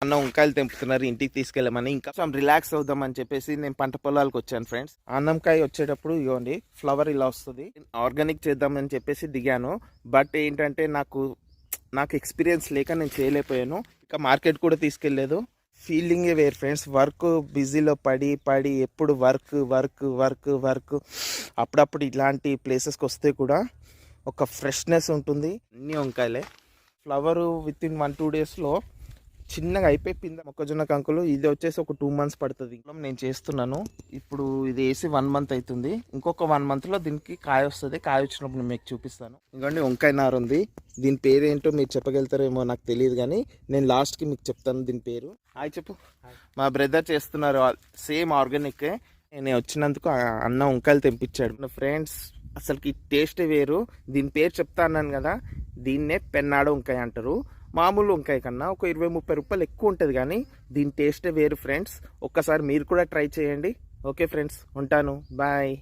అన్న వంకాయలు తెంపుతున్నారు ఇంటికి తీసుకెళ్ళమని. ఇంకా రిలాక్స్ అవుదామని చెప్పేసి నేను పంట పొలాలకు వచ్చాను ఫ్రెండ్స్. అన్నంకాయ వచ్చేటప్పుడు ఇవ్వండి ఫ్లవర్ ఇలా వస్తుంది. ఆర్గానిక్ చేద్దామని చెప్పేసి దిగాను. బట్ ఏంటంటే నాకు ఎక్స్పీరియన్స్ లేక నేను చేయలేకపోయాను. ఇంకా మార్కెట్ కూడా తీసుకెళ్ళలేదు. ఫీలింగే వేరు ఫ్రెండ్స్. వర్క్ బిజీలో పడి పడి ఎప్పుడు వర్క్ వర్క్ వర్క్ వర్క్. అప్పుడప్పుడు ఇలాంటి ప్లేసెస్కి వస్తే కూడా ఒక ఫ్రెష్నెస్ ఉంటుంది. అన్ని వంకాయలే. ఫ్లవరు విత్ ఇన్ 1-2 డేస్లో చిన్నగా అయిపోయింది. మొక్కజొన్న కంకులు ఇది వచ్చేసి ఒక 2 months పడుతుంది. నేను చేస్తున్నాను ఇప్పుడు. ఇది వేసి 1 month అవుతుంది. ఇంకొక 1 monthలో దీనికి కాయ వస్తుంది. కాయ వచ్చినప్పుడు మీకు చూపిస్తాను. ఇంకోండి వంకాయ నారు ఉంది. దీని పేరు ఏంటో మీరు చెప్పగలుగుతారేమో నాకు తెలియదు, కానీ నేను లాస్ట్కి మీకు చెప్తాను దీని పేరు. హాయ్ చెప్పు. మా బ్రదర్ చేస్తున్నారు సేమ్ ఆర్గానిక్. నేను వచ్చినందుకు అన్న వంకాయలు తెంపించాడు. ఫ్రెండ్స్ అసలుకి టేస్టే వేరు. దీని పేరు చెప్తా అన్నాను కదా, దీన్నే పెన్నాడ వంకాయ అంటారు. మామూలు వంకాయ కన్నా ఒక 20-30 రూపాయలు ఎక్కువ ఉంటుంది, కానీ దీని టేస్టే వేరు ఫ్రెండ్స్. ఒక్కసారి మీరు కూడా ట్రై చేయండి. ఓకే ఫ్రెండ్స్, ఉంటాను. బాయ్.